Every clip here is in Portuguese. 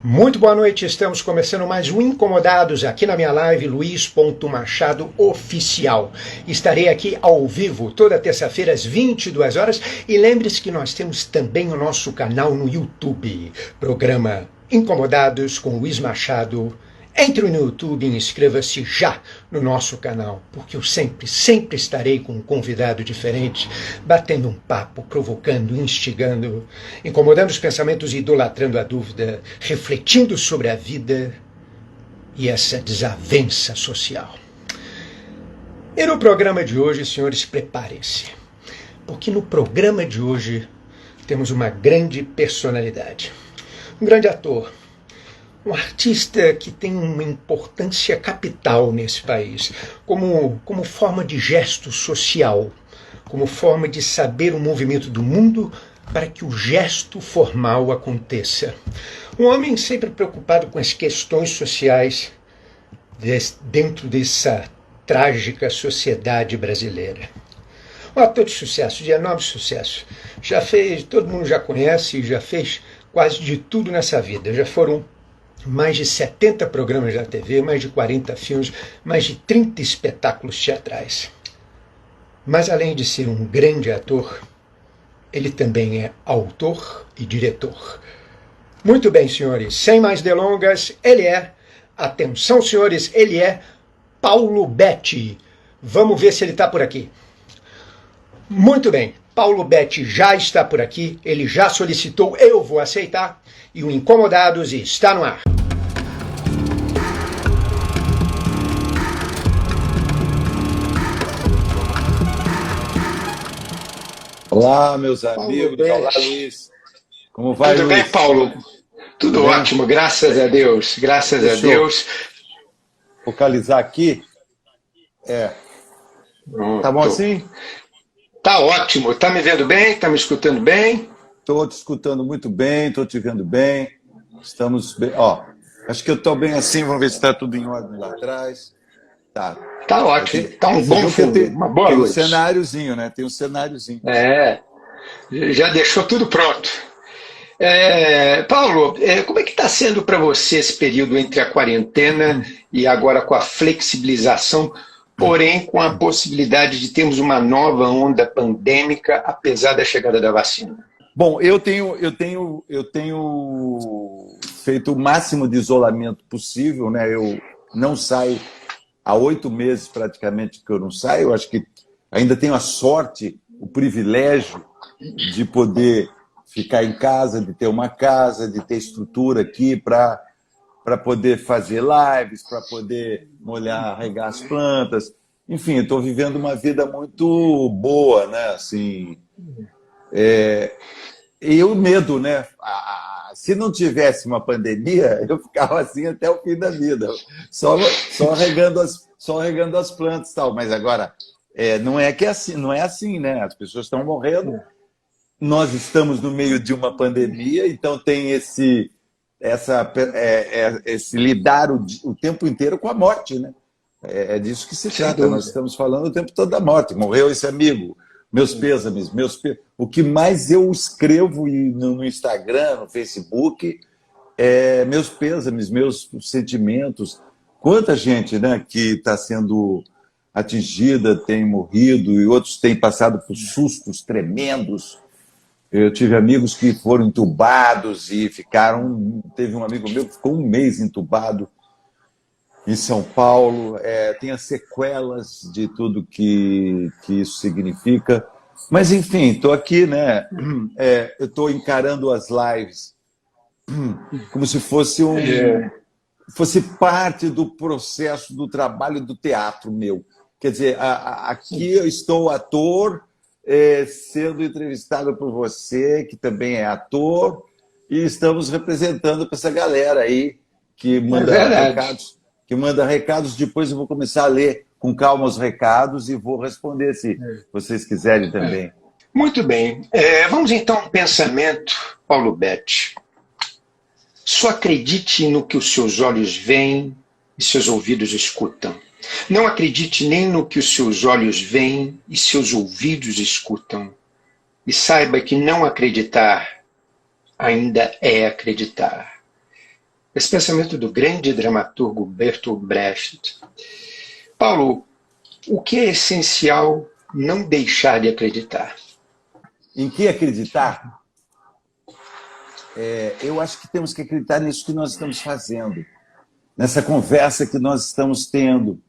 Muito boa noite, estamos começando mais um Incomodados aqui na minha live Luiz.Machado Oficial. Estarei aqui ao vivo toda terça-feira às 22 horas e lembre-se que nós temos também o nosso canal no YouTube, programa Incomodados com Luiz Machado. Entre no YouTube e inscreva-se já no nosso canal, porque eu sempre estarei com um convidado diferente, batendo um papo, provocando, instigando, incomodando os pensamentos e idolatrando a dúvida, refletindo sobre a vida e essa desavença social. E no programa de hoje, senhores, preparem-se, porque no programa de hoje temos uma grande personalidade, um grande ator, um artista que tem uma importância capital nesse país, como forma de gesto social, como forma de saber o movimento do mundo para que o gesto formal aconteça. Um homem sempre preocupado com as questões sociais dentro dessa trágica sociedade brasileira. Um ator de sucesso, de enorme sucesso. Já fez, todo mundo já conhece, já fez quase de tudo nessa vida. Já foram mais de 70 programas da TV, mais de 40 filmes, mais de 30 espetáculos teatrais. Mas além de ser um grande ator, ele também é autor e diretor. Muito bem, senhores, sem mais delongas, atenção senhores, ele é Paulo Betti. Vamos ver se ele está por aqui. Muito bem, Paulo Betti já está por aqui, ele já solicitou, eu vou aceitar, e o Incomodados está no ar. Olá, meus amigos. Olá, Luiz. Como vai, Tudo Luiz? bem, Paulo? Tudo bem? Ótimo, graças a Deus. Graças a Deus. Focalizar aqui. Tá bom assim? Tá ótimo. Tá me vendo bem? Tá me escutando bem? Estou te escutando muito bem, estou te vendo bem. Estamos bem. Ó, acho que eu estou bem assim. Vamos ver se está tudo em ordem lá atrás. Tá. Tá ótimo. Tá um bom fundo. Uma boa luz. Tem um cenáriozinho, né? Tem um cenáriozinho. Já deixou tudo pronto. Paulo, como é que está sendo para você esse período entre a quarentena e agora com a flexibilização, porém com a possibilidade de termos uma nova onda pandêmica, apesar da chegada da vacina? Bom, eu tenho feito o máximo de isolamento possível, né? Eu não saio há 8 meses praticamente que eu não saio. Eu acho que ainda tenho a sorte, o privilégio de poder ficar em casa, de ter uma casa, de ter estrutura aqui para poder fazer lives, para poder molhar, regar as plantas. Enfim, estou vivendo uma vida muito boa, né? Assim, e o medo, né? Se não tivesse uma pandemia, eu ficava assim até o fim da vida, só regando as plantas e tal. Mas agora, não é assim, né? As pessoas estão morrendo, nós estamos no meio de uma pandemia, então tem esse lidar o tempo inteiro com a morte, né? É disso que se trata. Nós estamos falando o tempo todo da morte. Morreu esse amigo. Meus pêsames, o que mais eu escrevo no Instagram, no Facebook, meus pêsames, meus sentimentos. Quanta gente, né, que está sendo atingida, tem morrido, e outros têm passado por sustos tremendos. Eu tive amigos que foram entubados e teve um amigo meu que ficou 1 mês entubado em São Paulo. Tem as sequelas de tudo que isso significa. Mas, enfim, estou aqui, né? Eu estou encarando as lives como se fosse fosse parte do processo do trabalho do teatro meu. Quer dizer, aqui eu estou ator, sendo entrevistado por você, que também é ator, e estamos representando para essa galera aí que manda recados. Depois eu vou começar a ler com calma os recados e vou responder se vocês quiserem também. Muito bem. Vamos então ao pensamento, Paulo Betti. Só acredite no que os seus olhos veem e seus ouvidos escutam. Não acredite nem no que os seus olhos veem e seus ouvidos escutam. E saiba que não acreditar ainda é acreditar. Esse pensamento do grande dramaturgo Bertolt Brecht. Paulo, o que é essencial não deixar de acreditar? Em que acreditar? Eu acho que temos que acreditar nisso que nós estamos fazendo, nessa conversa que nós estamos tendo,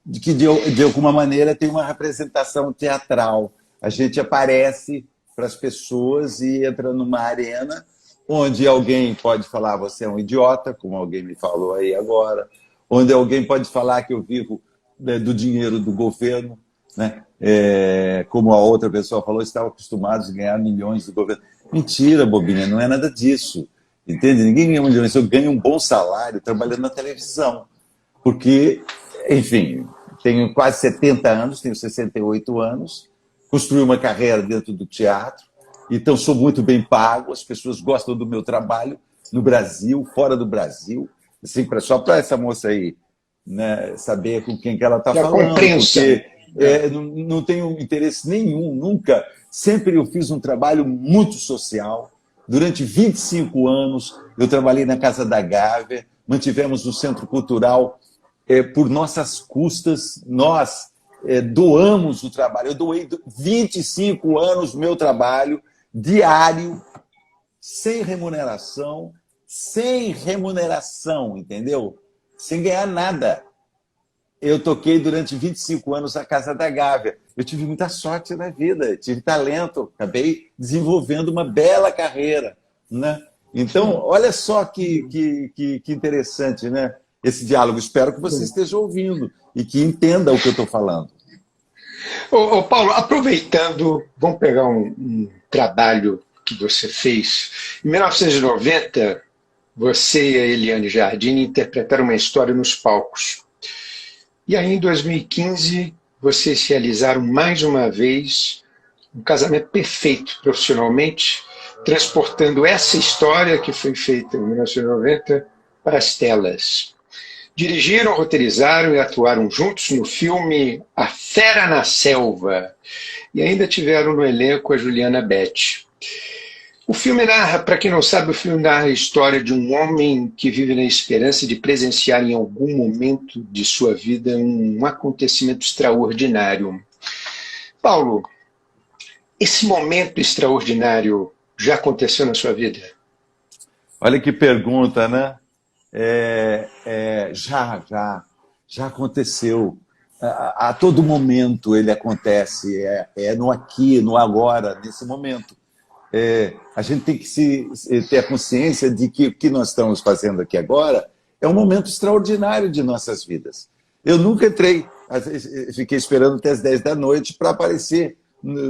de que de alguma maneira tem uma representação teatral. A gente aparece para as pessoas e entra numa arena onde alguém pode falar você é um idiota, como alguém me falou aí agora, onde alguém pode falar que eu vivo, né, do dinheiro do governo, né? Como a outra pessoa falou, estavam acostumados a ganhar milhões do governo. Mentira, bobinha, não é nada disso. Entende? Ninguém ganha milhões. Eu ganho um bom salário trabalhando na televisão. Porque, enfim, tenho quase 70 anos, tenho 68 anos, construí uma carreira dentro do teatro, então sou muito bem pago, as pessoas gostam do meu trabalho no Brasil, fora do Brasil. Assim, só para essa moça aí, né, saber com quem que ela está falando, porque não tenho interesse nenhum, nunca. Sempre eu fiz um trabalho muito social. Durante 25 anos eu trabalhei na Casa da Gávea, mantivemos um centro cultural por nossas custas, nós doamos o trabalho. Eu doei 25 anos do meu trabalho diário, sem remuneração, entendeu? Sem ganhar nada. Eu toquei durante 25 anos a Casa da Gávea. Eu tive muita sorte na vida, tive talento, acabei desenvolvendo uma bela carreira, né? Então, olha só que interessante, né? Esse diálogo. Espero que você esteja ouvindo e que entenda o que eu estou falando. Ô, Paulo, aproveitando, vamos pegar um trabalho que você fez. Em 1990, você e a Eliane Jardim interpretaram uma história nos palcos. E aí, em 2015, vocês realizaram mais uma vez um casamento perfeito profissionalmente, transportando essa história que foi feita em 1990 para as telas. Dirigiram, roteirizaram e atuaram juntos no filme A Fera na Selva. E ainda tiveram no elenco a Juliana Beth. O filme narra, para quem não sabe, o filme narra a história de um homem que vive na esperança de presenciar em algum momento de sua vida um acontecimento extraordinário. Paulo, esse momento extraordinário já aconteceu na sua vida? Olha que pergunta, né? Já aconteceu. A todo momento ele acontece, no aqui, no agora, nesse momento. A gente tem que ter a consciência de que o que nós estamos fazendo aqui agora é um momento extraordinário de nossas vidas. Eu nunca entrei, fiquei esperando até as 10 da noite para aparecer,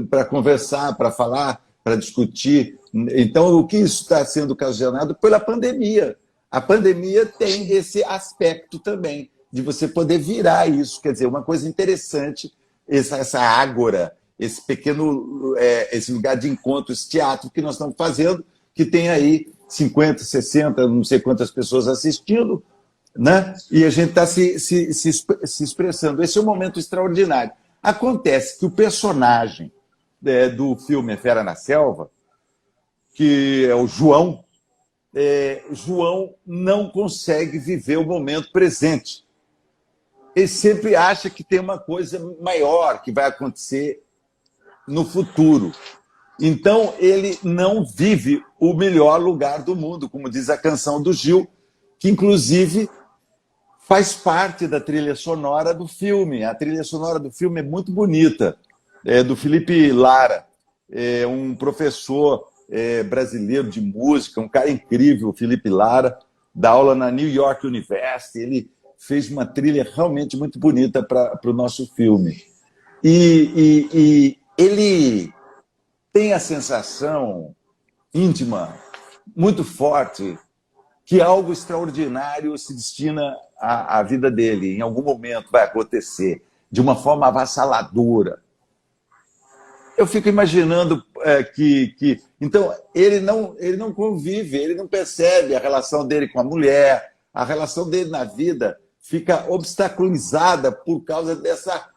para conversar, para falar, para discutir. Então, o que isso está sendo ocasionado pela pandemia. A pandemia tem esse aspecto também, de você poder virar isso. Quer dizer, uma coisa interessante, essa ágora, esse pequeno esse lugar de encontro, esse teatro que nós estamos fazendo, que tem aí 50, 60, não sei quantas pessoas assistindo, né? E a gente está se expressando. Esse é um momento extraordinário. Acontece que o personagem do filme A Fera na Selva, que é o João, João não consegue viver o momento presente. Ele sempre acha que tem uma coisa maior que vai acontecer no futuro. Então, ele não vive o melhor lugar do mundo, como diz a canção do Gil, que, inclusive, faz parte da trilha sonora do filme. A trilha sonora do filme é muito bonita, é do Felipe Lara, um professor brasileiro de música, um cara incrível, o Felipe Lara, dá aula na New York University. Ele fez uma trilha realmente muito bonita para o nosso filme. E ele tem a sensação íntima, muito forte, que algo extraordinário se destina à vida dele. Em algum momento vai acontecer, de uma forma avassaladora. Eu fico imaginando que... Então, ele não convive, ele não percebe a relação dele com a mulher, a relação dele na vida fica obstaculizada por causa dessa...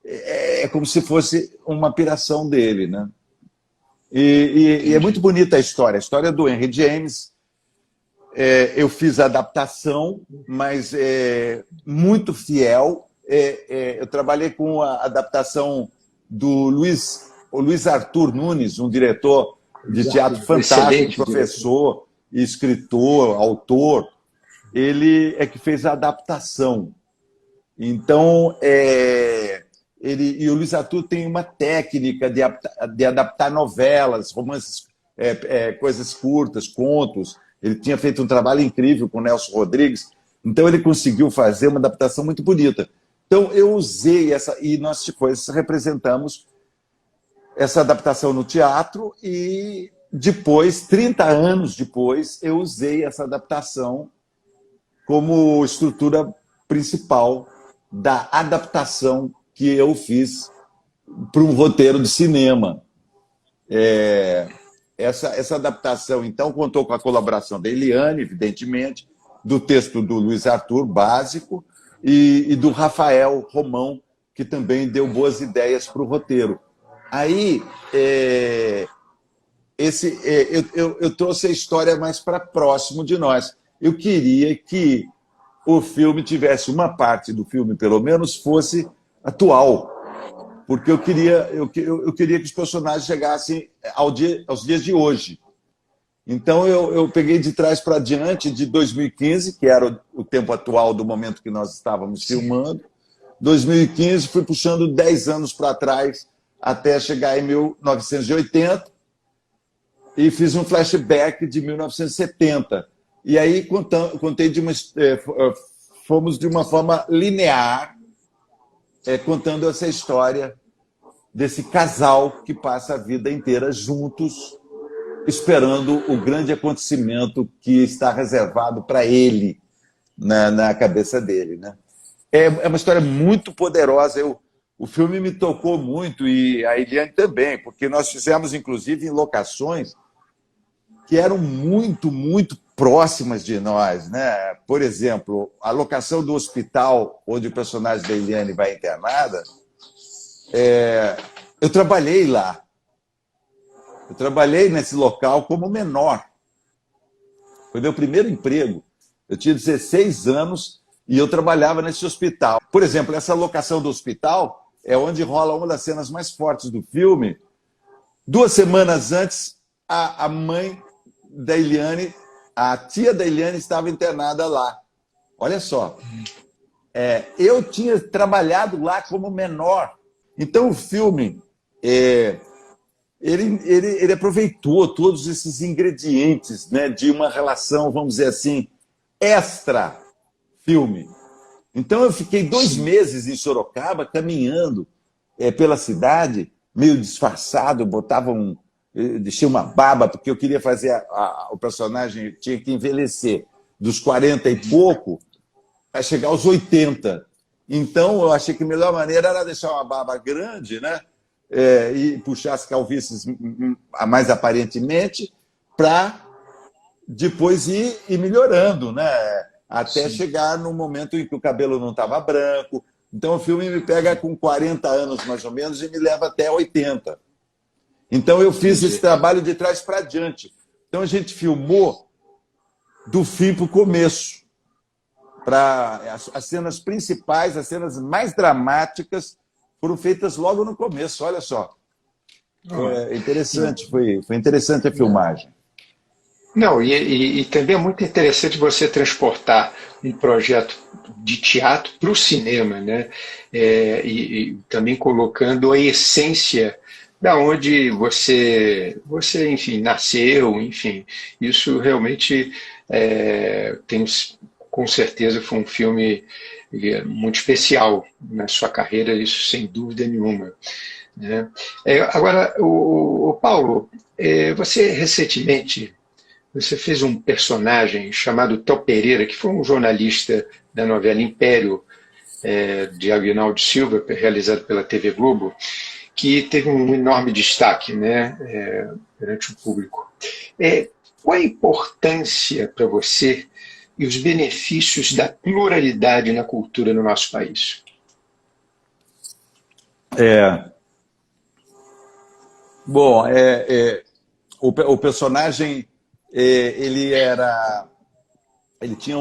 É como se fosse uma piração dele, né? E é muito bonita a história do Henry James. eu fiz a adaptação, mas muito fiel. Eu trabalhei com a adaptação do Luiz Arthur Nunes, um diretor de teatro fantástico, professor, escritor, autor. Ele é que fez a adaptação. Então, e o Luiz Arthur tem uma técnica de adaptar novelas, romances, coisas curtas, contos. Ele tinha feito um trabalho incrível com o Nelson Rodrigues, então ele conseguiu fazer uma adaptação muito bonita. Então eu usei e nós depois representamos essa adaptação no teatro e depois, 30 anos depois, eu usei essa adaptação como estrutura principal da adaptação que eu fiz para um roteiro de cinema. Essa adaptação, então, contou com a colaboração da Eliane, evidentemente, do texto do Luiz Arthur, básico, e do Rafael Romão, que também deu boas ideias para o roteiro. Aí, eu trouxe a história mais para próximo de nós. Eu queria que o filme tivesse uma parte do filme, pelo menos, fosse atual, porque eu queria que os personagens chegassem aos dias de hoje. Então, eu peguei de trás para diante, de 2015, que era o tempo atual do momento que nós estávamos filmando. 2015, fui puxando 10 anos para trás, até chegar em 1980, e fiz um flashback de 1970. E aí contei fomos de uma forma linear, contando essa história desse casal que passa a vida inteira juntos, esperando o grande acontecimento que está reservado para ele, na cabeça dele, né? É uma história muito poderosa. O filme me tocou muito, e a Eliane também, porque nós fizemos, inclusive, em locações que eram muito, muito próximas de nós, né? Por exemplo, a locação do hospital onde o personagem da Eliane vai internada, eu trabalhei lá. Eu trabalhei nesse local como menor. Foi meu primeiro emprego. Eu tinha 16 anos e eu trabalhava nesse hospital. Por exemplo, essa locação do hospital é onde rola uma das cenas mais fortes do filme. 2 semanas antes, a mãe da Eliane, a tia da Eliane, estava internada lá. Olha só. Eu tinha trabalhado lá como menor. Então, o filme, ele aproveitou todos esses ingredientes, né, de uma relação, vamos dizer assim, extra-filme. Então, eu fiquei 2 meses em Sorocaba, caminhando pela cidade, meio disfarçado, deixei uma barba, porque eu queria fazer o personagem, tinha que envelhecer dos 40 e pouco a chegar aos 80. Então, eu achei que a melhor maneira era deixar uma barba grande, né? E puxar as calvícies mais aparentemente, para depois ir melhorando, né? Até chegar no momento em que o cabelo não estava branco. Então, o filme me pega com 40 anos, mais ou menos, e me leva até 80. Então, eu fiz esse trabalho de trás para diante. Então, a gente filmou do fim para o começo. As cenas principais, as cenas mais dramáticas, foram feitas logo no começo. Olha só. Foi interessante, foi interessante a filmagem. Não, e também é muito interessante você transportar um projeto de teatro para o cinema, né? E também colocando a essência da onde você, enfim, nasceu, enfim. Isso realmente com certeza foi um filme muito especial na sua carreira, isso sem dúvida nenhuma, né? Agora, o Paulo, você recentemente fez um personagem chamado Tó Pereira, que foi um jornalista da novela Império, de Aguinaldo Silva, realizado pela TV Globo, que teve um enorme destaque, né, perante o público. Qual a importância para você e os benefícios da pluralidade na cultura no nosso país? Bom, o personagem, ele era ele tinha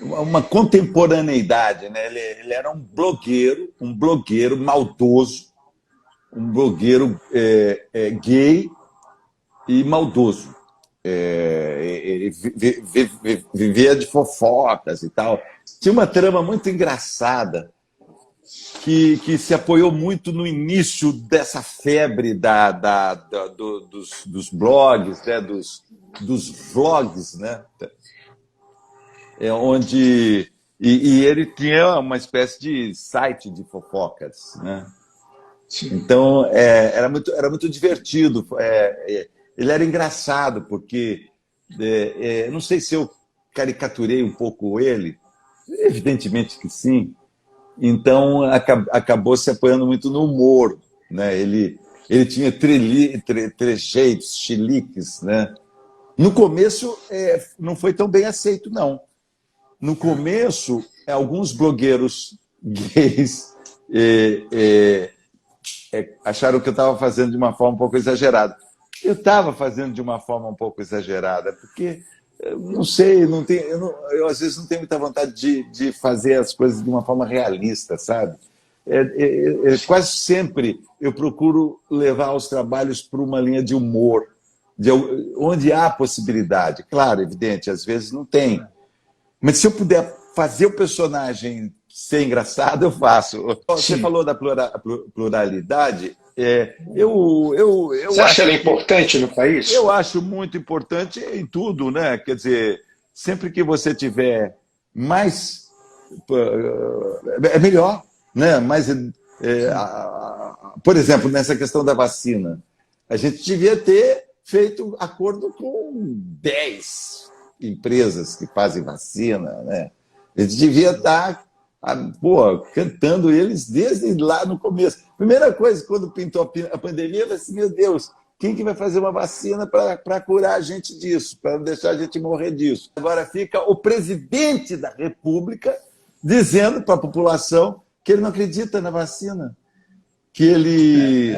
uma contemporaneidade, né? Ele era um blogueiro maldoso, um blogueiro gay e maldoso. Ele vivia de fofocas e tal. Tinha uma trama muito engraçada que se apoiou muito no início dessa febre dos blogs, né? dos vlogs, né? Onde ele tinha uma espécie de site de fofocas, né? Então era muito divertido. Ele era engraçado porque não sei se eu caricaturei um pouco ele, evidentemente que sim. Então acabou se apoiando muito no humor, né? Ele tinha trejeitos, chiliques, né? No começo não foi tão bem aceito, não. No começo, alguns blogueiros gays acharam que eu estava fazendo de uma forma um pouco exagerada. Eu estava fazendo de uma forma um pouco exagerada, porque, não sei, eu às vezes não tenho muita vontade de fazer as coisas de uma forma realista, sabe? Quase sempre eu procuro levar os trabalhos para uma linha de humor, onde há possibilidade. Claro, evidente, às vezes não tem. Mas se eu puder fazer o personagem ser engraçado, eu faço. Você falou da pluralidade. Você acha ela importante no país? Eu acho muito importante em tudo, né? Quer dizer, sempre que você tiver mais, é melhor, né? Por exemplo, nessa questão da vacina, a gente devia ter feito acordo com 10 empresas que fazem vacina, né? A gente devia estar cantando eles desde lá no começo. Primeira coisa, quando pintou a pandemia, eu falei assim, meu Deus, quem que vai fazer uma vacina para curar a gente disso, para não deixar a gente morrer disso? Agora fica o presidente da República dizendo para a população que ele não acredita na vacina, que ele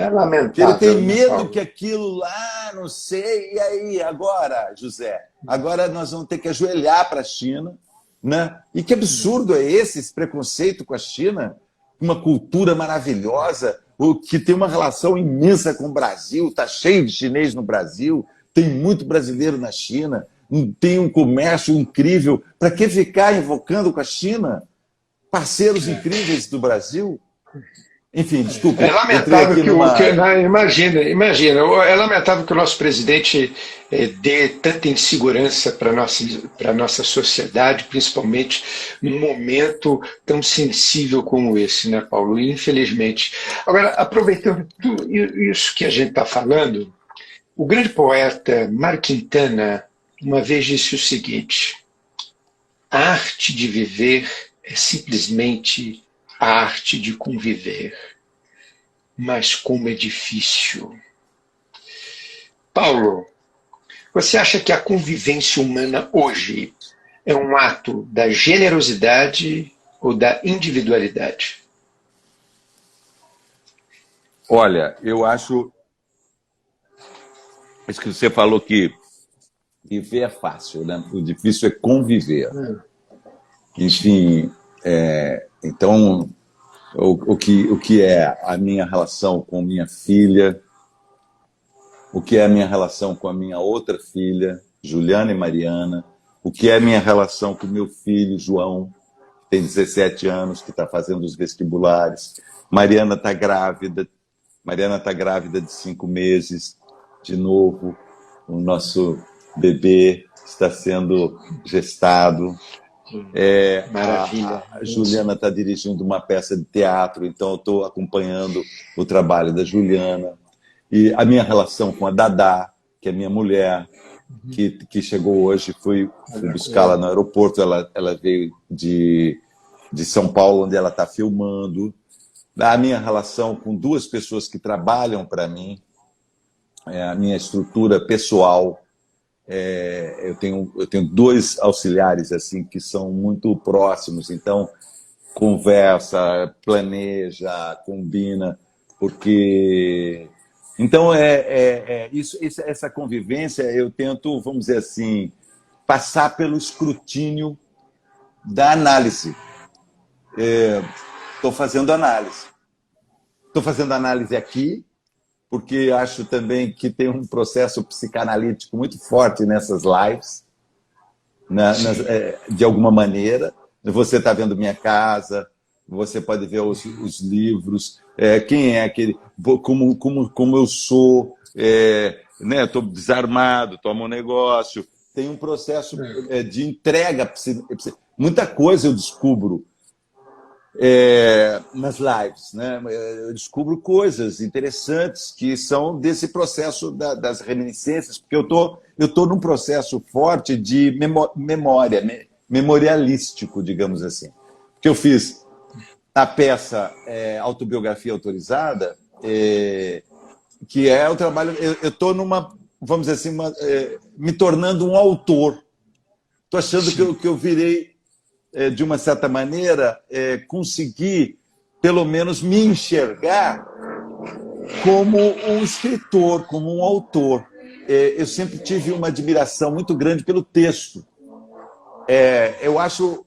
tem medo que aquilo lá, não sei. E aí, agora, José? Agora nós vamos ter que ajoelhar para a China, né? E que absurdo é esse preconceito com a China? Uma cultura maravilhosa, que tem uma relação imensa com o Brasil, está cheio de chinês no Brasil, tem muito brasileiro na China, tem um comércio incrível. Para que ficar invocando com a China parceiros incríveis do Brasil? Enfim, desculpa. É lamentável imagina, é lamentável que o nosso presidente dê tanta insegurança para a nossa sociedade, principalmente num momento tão sensível como esse, né, Paulo? Infelizmente. Agora, aproveitando tudo isso que a gente está falando, o grande poeta Mário Quintana uma vez disse o seguinte: a arte de viver é simplesmente a arte de conviver. Mas como é difícil. Paulo, você acha que a convivência humana hoje é um ato da generosidade ou da individualidade? Olha, eu acho isso que você falou, que viver é fácil, né? O difícil é conviver. Enfim, então, o que é a minha relação com minha filha, o que é a minha relação com a minha outra filha, Juliana e Mariana, o que é a minha relação com meu filho, João, que tem 17 anos, que está fazendo os vestibulares. Mariana está grávida de 5 meses, de novo, o nosso bebê está sendo gestado. Maravilha. A Juliana está dirigindo uma peça de teatro, então eu estou acompanhando o trabalho da Juliana. E a minha relação com a Dadá, que é minha mulher, que chegou hoje, fui buscá-la no aeroporto. Ela veio de São Paulo, onde ela está filmando. A minha relação com 2 pessoas que trabalham para mim, a minha estrutura pessoal. Eu tenho 2 auxiliares assim que são muito próximos, então conversa, planeja, combina, porque então essa convivência eu tento, vamos dizer assim, passar pelo escrutínio da análise. Estou fazendo análise. Estou fazendo análise aqui, porque acho também que tem um processo psicanalítico muito forte nessas lives, de alguma maneira. Você está vendo minha casa, você pode ver os livros, quem é aquele, como eu sou, estou desarmado, tomo um negócio. Tem um processo de entrega. Muita coisa eu descubro nas lives, né? Eu descubro coisas interessantes que são desse processo das reminiscências, porque eu tô num processo forte de memória, memorialístico, digamos assim. Porque eu fiz a peça Autobiografia Autorizada, que é o trabalho... Eu estou numa, vamos dizer assim, me tornando um autor. Estou achando que eu virei, de uma certa maneira, conseguir, pelo menos, me enxergar como um escritor, como um autor. Eu sempre tive uma admiração muito grande pelo texto. Eu acho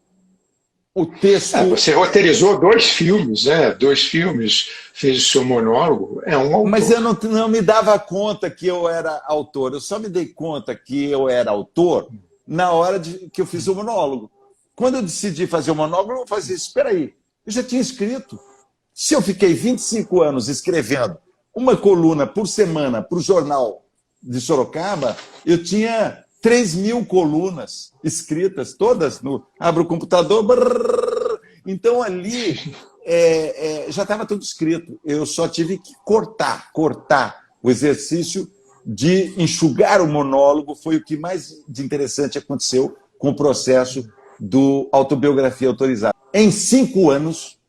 o texto... Você roteirizou 2 filmes, né? 2 filmes, fez o seu monólogo, é um autor. Mas eu não me dava conta que eu era autor. Eu só me dei conta que eu era autor na hora que eu fiz o monólogo. Quando eu decidi fazer o monólogo, eu fazia isso. Espera aí, eu já tinha escrito. Se eu fiquei 25 anos escrevendo uma coluna por semana para o jornal de Sorocaba, eu tinha 3.000 colunas escritas, todas abro o computador. Então ali já estava tudo escrito. Eu só tive que cortar o exercício de enxugar o monólogo. Foi o que mais de interessante aconteceu com o processo do Autobiografia Autorizada. Em 5 anos,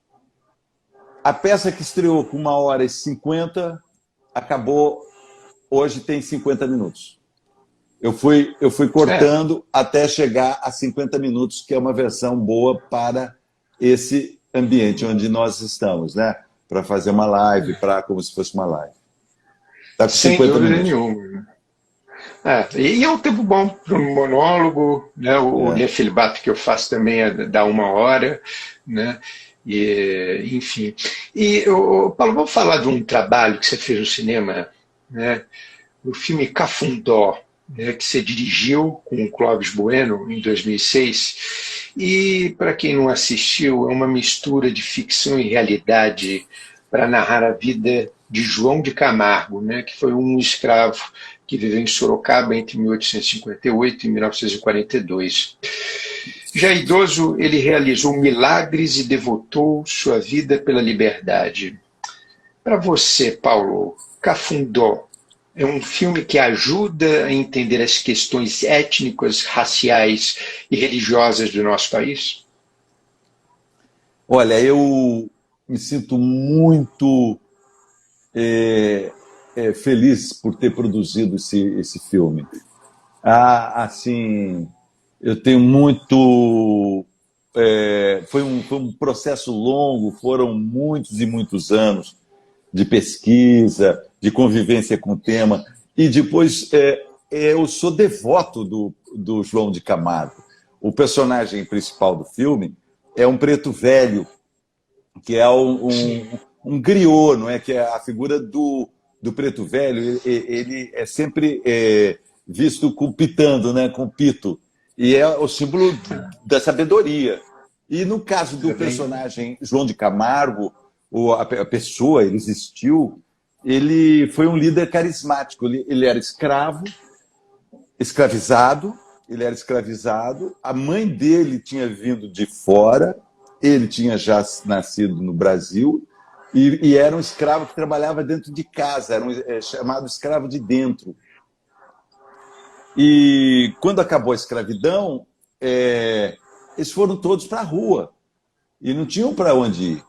a peça que estreou com 1h50 acabou, hoje tem 50 minutos. Eu fui cortando até chegar a 50 minutos, que é uma versão boa para esse ambiente onde nós estamos, né? Para fazer uma live, como se fosse uma live. Está com 50 minutos. Nenhuma. E é um tempo bom para um monólogo, né? O Le Filibato que eu faço também dá 1 hora, né? Enfim. Paulo, vamos falar de um trabalho que você fez no cinema, né? O filme Cafundó, né, que você dirigiu com o Clóvis Bueno em 2006. E, para quem não assistiu, é uma mistura de ficção e realidade para narrar a vida de João de Camargo, né, que foi um escravo que viveu em Sorocaba entre 1858 e 1942. Já idoso, ele realizou milagres e devotou sua vida pela liberdade. Para você, Paulo, Cafundó é um filme que ajuda a entender as questões étnicas, raciais e religiosas do nosso país? Olha, eu me sinto muito feliz por ter produzido esse filme. Assim, eu tenho muito... foi um processo longo, foram muitos e muitos anos de pesquisa, de convivência com o tema, e depois eu sou devoto do João de Camargo. O personagem principal do filme é um preto velho, que é um griot, não é? Que é a figura do preto velho. Ele é sempre visto com pitando, né? Com pito, e é o símbolo da sabedoria. E no caso do personagem João de Camargo, a pessoa, ele existiu, ele foi um líder carismático. Ele era escravizado, a mãe dele tinha vindo de fora, ele tinha já nascido no Brasil, e era um escravo que trabalhava dentro de casa, era chamado escravo de dentro. E quando acabou a escravidão, eles foram todos para a rua, e não tinham para onde ir.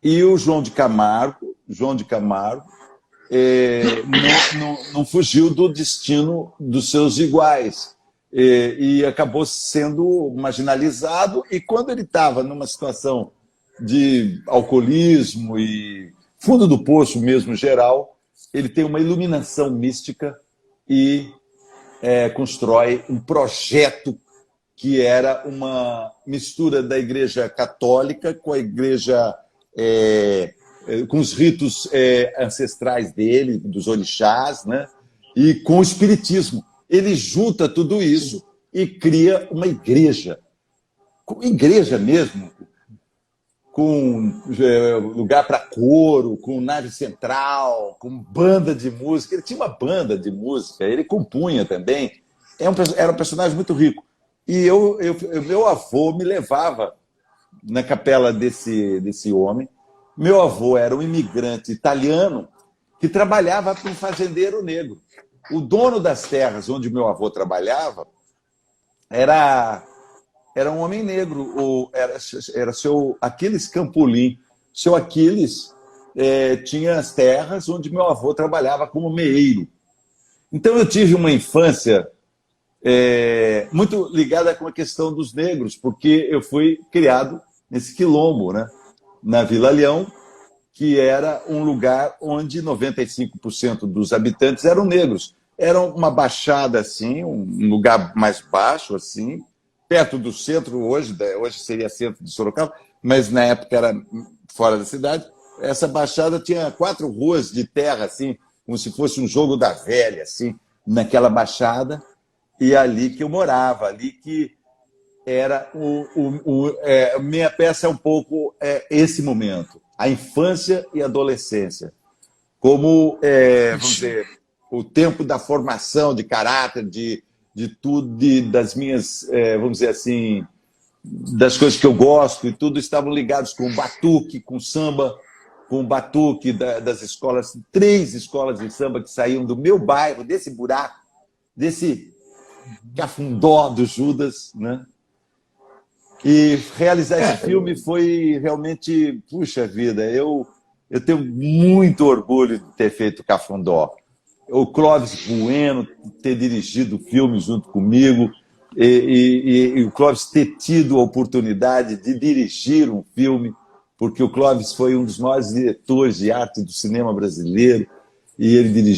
E o João de Camargo não fugiu do destino dos seus iguais, e acabou sendo marginalizado. E quando ele estava numa situação de alcoolismo e fundo do poço mesmo geral, ele tem uma iluminação mística e constrói um projeto que era uma mistura da Igreja Católica com a Igreja, com os ritos ancestrais dele, dos orixás, né? E com o Espiritismo. Ele junta tudo isso e cria uma igreja mesmo, com lugar para coro, com nave central, com banda de música. Ele tinha uma banda de música, ele compunha também. Era um personagem muito rico. E meu avô me levava na capela desse homem. Meu avô era um imigrante italiano que trabalhava para um fazendeiro negro. O dono das terras onde meu avô trabalhava era um homem negro, era seu Aquiles Campolim. Seu Aquiles tinha as terras onde meu avô trabalhava como meeiro. Então eu tive uma infância muito ligada com a questão dos negros, porque eu fui criado nesse quilombo, né? Na Vila Leão, que era um lugar onde 95% dos habitantes eram negros. Era uma baixada assim, um lugar mais baixo assim, perto do centro hoje seria centro de Sorocaba, mas na época era fora da cidade. Essa baixada tinha 4 ruas de terra assim, como se fosse um jogo da velha assim, naquela baixada, e ali que eu morava, ali que era minha peça é um pouco esse momento, a infância e a adolescência, como vamos dizer, o tempo da formação de caráter, de tudo, das minhas, vamos dizer assim, das coisas que eu gosto, e tudo estavam ligados com o batuque, com o samba, com o batuque das escolas, 3 escolas de samba que saíam do meu bairro, desse buraco, desse cafundó do Judas, né? E realizar esse filme foi realmente, puxa vida, eu tenho muito orgulho de ter feito Cafundó. O Clóvis Bueno ter dirigido o filme junto comigo e o Clóvis ter tido a oportunidade de dirigir um filme, porque o Clóvis foi um dos maiores diretores de arte do cinema brasileiro e ele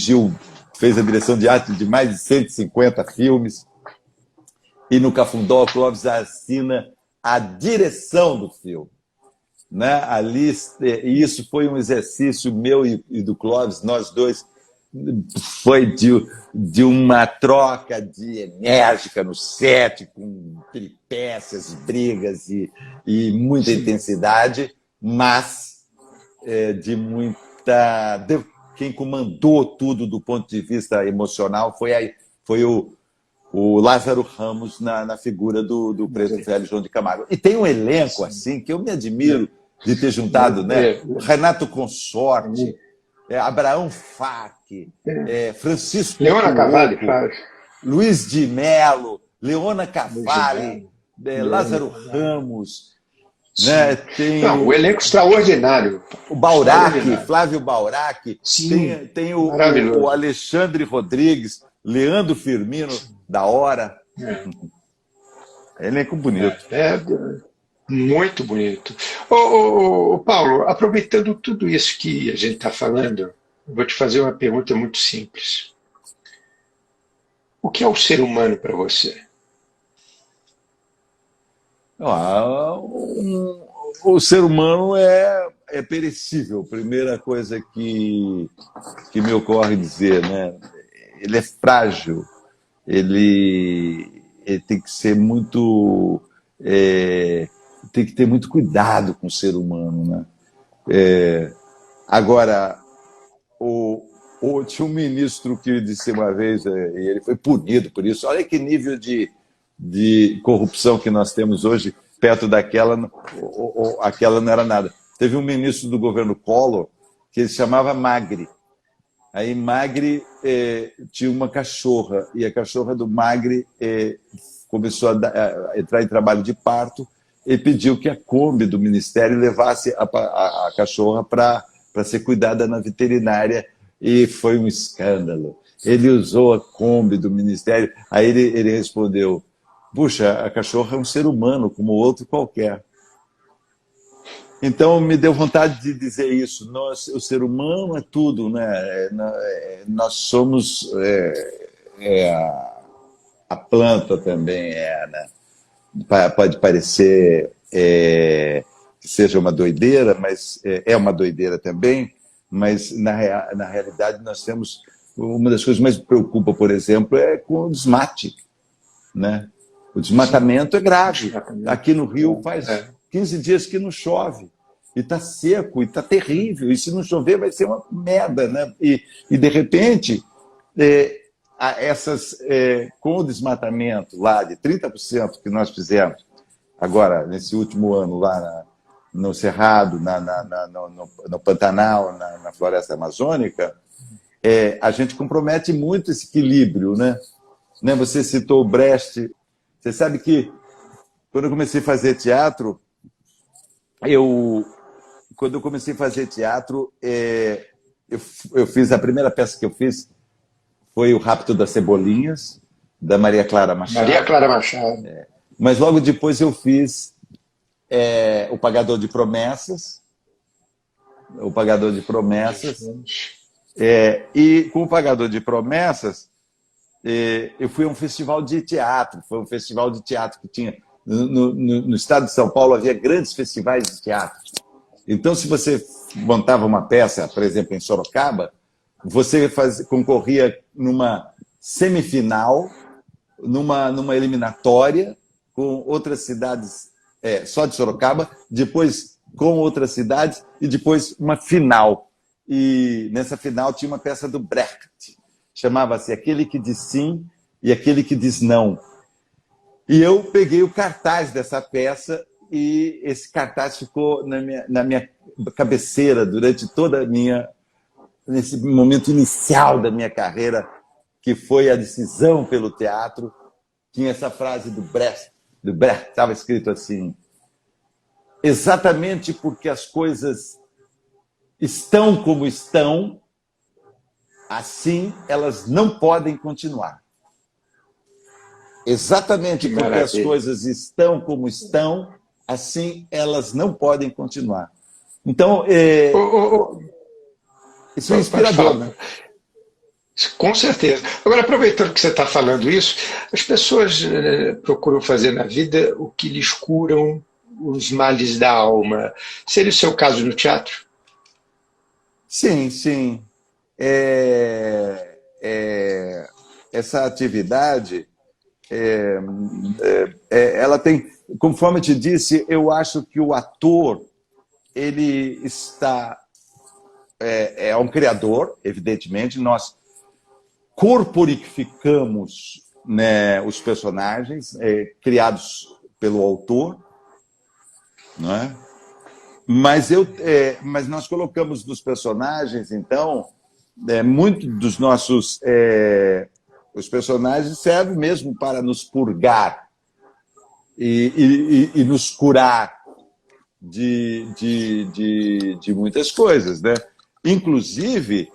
fez a direção de arte de mais de 150 filmes. E no Cafundó, o Clóvis assina a direção do filme, né? Ali, e isso foi um exercício meu e do Clóvis, nós dois, foi de uma troca enérgica no set, com peripécias, brigas e muita intensidade, mas de muita... Quem comandou tudo do ponto de vista emocional foi o Lázaro Ramos na figura do preto velho João de Camargo. E tem um elenco assim que eu me admiro de ter juntado, né? Renato Consorte, Abraão Farque, Francisco Leona Cavalli, Luiz de Mello, Leona Cavalli, Lázaro Ramos, né? Tem o elenco extraordinário. O Baurac, Flávio Baurac, tem o Alexandre Rodrigues, Leandro Firmino, da hora. Elenco bonito. Muito bonito. Ô, Paulo, aproveitando tudo isso que a gente está falando, eu vou te fazer uma pergunta muito simples. O que é o ser humano para você? O ser humano é perecível, primeira coisa que me ocorre dizer, né? Ele é frágil, ele tem que ser muito... tem que ter muito cuidado com o ser humano, né? Agora, tinha um ministro que disse uma vez, e ele foi punido por isso, olha que nível de corrupção que nós temos hoje, perto daquela, aquela não era nada. Teve um ministro do governo Collor que ele chamava Magre. Aí Magre tinha uma cachorra, e a cachorra do Magre começou a entrar em trabalho de parto e pediu que a Kombi do Ministério levasse a cachorra para ser cuidada na veterinária, e foi um escândalo. Ele usou a Kombi do Ministério, aí ele respondeu, puxa, a cachorra é um ser humano como outro qualquer. Então, me deu vontade de dizer isso. O ser humano é tudo, né? Nós somos a planta também né? Pode parecer que seja uma doideira, mas é uma doideira também, mas na realidade nós temos uma das coisas que mais me preocupa, por exemplo, é com o desmate, né? O desmatamento é grave. Aqui no Rio faz 15 dias que não chove. E está seco, e está terrível. E se não chover, vai ser uma merda, né? E de repente, com o desmatamento lá de 30% que nós fizemos, agora, nesse último ano, lá no Cerrado, no Pantanal, na Floresta Amazônica, a gente compromete muito esse equilíbrio, né? Você citou o Brecht. Você sabe que, quando eu comecei a fazer teatro, eu fiz a primeira peça que eu fiz foi O Rapto das Cebolinhas, da Maria Clara Machado. Maria Clara Machado. Mas logo depois eu fiz O Pagador de Promessas. O Pagador de Promessas. E com O Pagador de Promessas, eu fui a um festival de teatro. Foi um festival de teatro que tinha... No estado de São Paulo havia grandes festivais de teatro. Então, se você montava uma peça, por exemplo, em Sorocaba, você concorria numa semifinal, numa eliminatória, com outras cidades só de Sorocaba, depois com outras cidades, e depois uma final. E nessa final tinha uma peça do Brecht, chamava-se Aquele que Diz Sim e Aquele que Diz Não. E eu peguei o cartaz dessa peça e esse cartaz ficou na minha cabeceira durante toda nesse momento inicial da minha carreira, que foi a decisão pelo teatro. Tinha essa frase do Brecht, estava escrito assim: exatamente porque as coisas estão como estão, assim elas não podem continuar. Exatamente porque as coisas estão como estão, assim elas não podem continuar. Então, isso é inspirador, né? Com certeza. Agora, aproveitando que você está falando isso, as pessoas procuram fazer na vida o que lhes curam os males da alma. Seria o seu caso no teatro? Sim, sim. Essa atividade... ela tem, conforme eu te disse, eu acho que o ator ele está um criador, evidentemente. Nós corporificamos, né, os personagens criados pelo autor, não é? Mas nós colocamos nos personagens, então, muito dos nossos os personagens servem mesmo para nos purgar e nos curar de muitas coisas, né? Inclusive,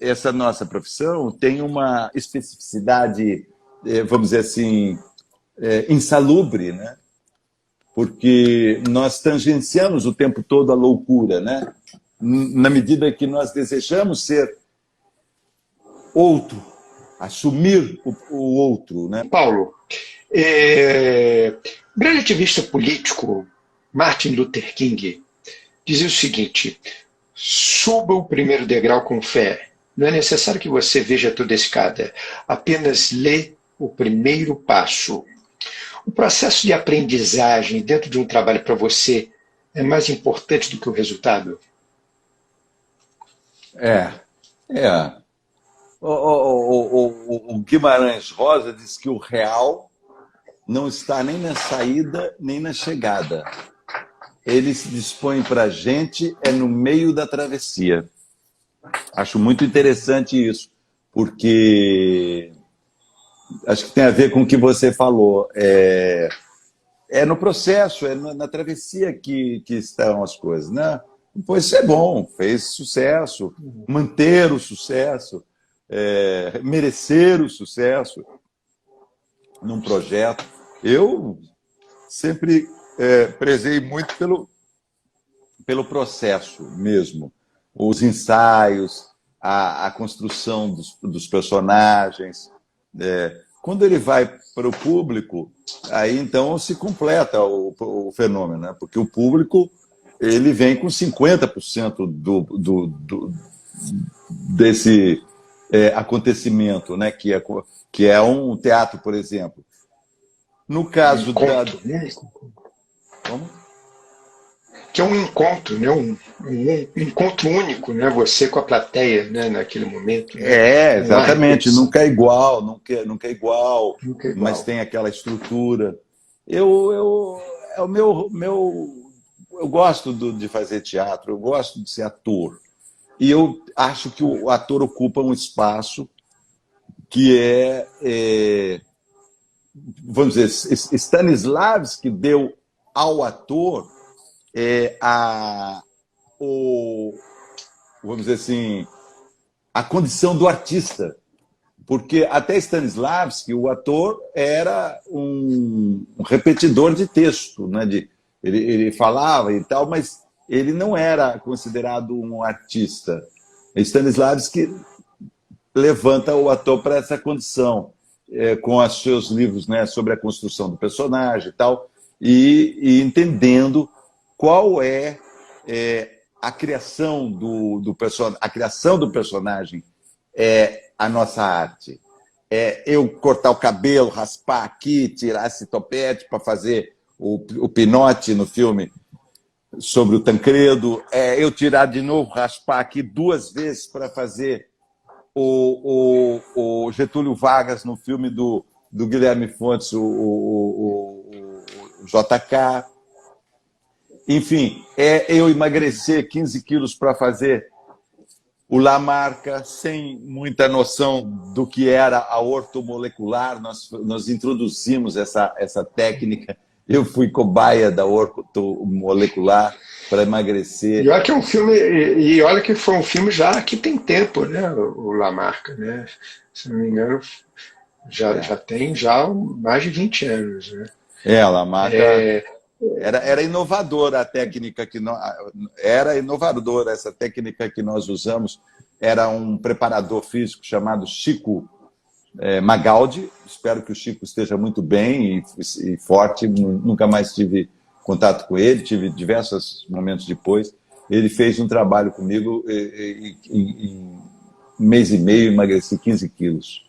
essa nossa profissão tem uma especificidade, vamos dizer assim, insalubre, né? Porque nós tangenciamos o tempo todo a loucura, né? Na medida que nós desejamos ser outro, assumir o outro, né? Paulo, o grande ativista político Martin Luther King dizia o seguinte: suba o primeiro degrau com fé. Não é necessário que você veja toda a escada, apenas lê o primeiro passo. O processo de aprendizagem dentro de um trabalho para você é mais importante do que o resultado? O Guimarães Rosa diz que o real não está nem na saída nem na chegada. Ele se dispõe para a gente no meio da travessia. Acho muito interessante isso, porque acho que tem a ver com o que você falou. No processo, na travessia que estão as coisas, né? Pois isso é bom, fez sucesso, manter o sucesso, merecer o sucesso num projeto. Eu sempre prezei muito pelo processo mesmo, os ensaios, a construção dos personagens, Quando ele vai para o público, aí então se completa o fenômeno, né? Porque o público ele vem com 50% desse acontecimento, né? Que é um teatro, por exemplo. No caso encontro, né? Como? Que é um encontro, né? Um encontro único, né? Você com a plateia, né? Naquele momento, né? Exatamente. Nunca é igual, nunca é igual, Nunca é mas igual. tem aquela estrutura. É o eu gosto de fazer teatro, eu gosto de ser ator. E eu acho que o ator ocupa um espaço que vamos dizer, Stanislavski deu ao ator vamos dizer assim, a condição do artista. Porque até Stanislavski, o ator era um repetidor de texto, né? Ele falava e tal, mas ele não era considerado um artista. Stanislavski levanta o ator para essa condição, com os seus livros, né, sobre a construção do personagem e tal, e entendendo qual a criação do personagem. A criação do personagem é a nossa arte. Eu cortar o cabelo, raspar aqui, tirar esse topete para fazer o Pinote no filme sobre o Tancredo, eu tirar de novo, raspar aqui 2 vezes para fazer o Getúlio Vargas no filme do Guilherme Fontes, o JK. Enfim, eu emagrecer 15 quilos para fazer o Lamarca, sem muita noção do que era a ortomolecular. Nós introduzimos essa técnica. Eu fui cobaia da ortomolecular para emagrecer. E olha que é um filme, e olha que foi um filme já que tem tempo, né? O Lamarca, né? Se não me engano, já tem mais de 20 anos, né? A Lamarca era inovadora a técnica era inovadora essa técnica que nós usamos. Era um preparador físico chamado Chico Magaldi. Espero que o Chico esteja muito bem e forte. Nunca mais tive contato com ele, tive diversos momentos depois. Ele fez um trabalho comigo e em 1 mês e meio emagreci 15 quilos.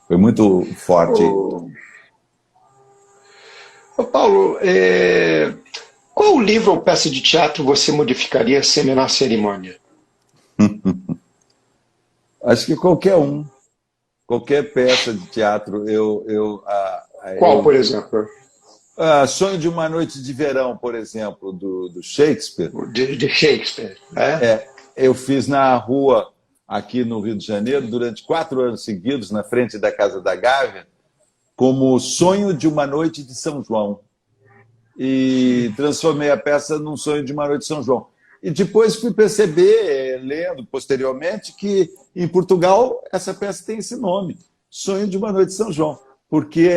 Foi muito forte. Ô Paulo, qual livro ou peça de teatro você modificaria sem a menor cerimônia? Acho que qualquer peça de teatro. Qual, por exemplo? Sonho de uma Noite de Verão, por exemplo, do Shakespeare. De Shakespeare, eu fiz na rua aqui no Rio de Janeiro durante 4 anos seguidos, na frente da Casa da Gávea, como Sonho de uma Noite de São João. E transformei a peça num Sonho de uma Noite de São João. E depois fui perceber, lendo posteriormente, que em Portugal essa peça tem esse nome, Sonho de uma Noite de São João, porque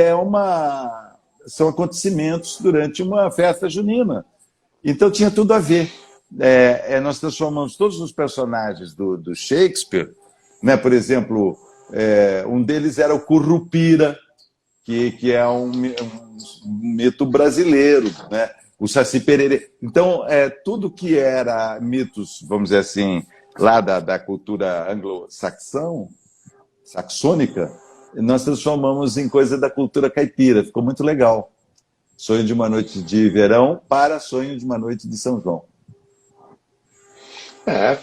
são acontecimentos durante uma festa junina. Então tinha tudo a ver. Nós transformamos todos os personagens do Shakespeare, né? Por exemplo, um deles era o Currupira, que é um mito brasileiro, né? O Saci Pererê. Então, tudo que era mitos, vamos dizer assim, lá da cultura saxônica, nós transformamos em coisa da cultura caipira. Ficou muito legal. Sonho de uma Noite de Verão para Sonho de uma Noite de São João.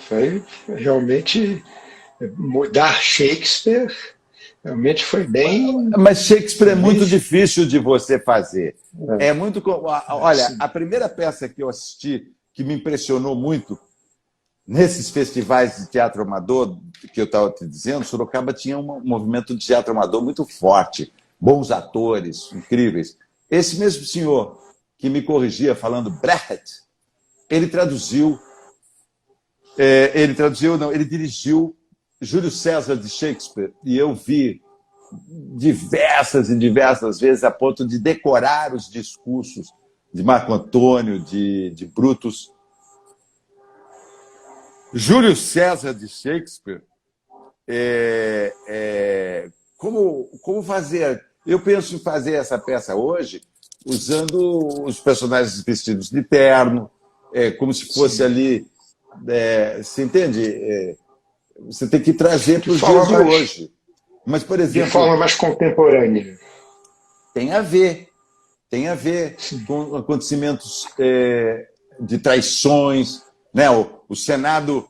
Foi realmente mudar Shakespeare. Realmente foi bem. Mas Shakespeare é muito difícil de você fazer. Olha, a primeira peça que eu assisti, que me impressionou muito, nesses festivais de teatro amador, que eu estava te dizendo, Sorocaba tinha um movimento de teatro amador muito forte, bons atores, incríveis. Esse mesmo senhor que me corrigia falando Brecht, ele dirigiu Júlio César de Shakespeare, e eu vi diversas e diversas vezes, a ponto de decorar os discursos de Marco Antônio, de Brutus. Júlio César de Shakespeare como fazer. Eu penso em fazer essa peça hoje usando os personagens vestidos de terno, como se fosse ali. Você entende? Você tem que trazer para os dias de hoje. Mas, por exemplo. De forma mais contemporânea. Tem a ver com acontecimentos de traições, né? O Senado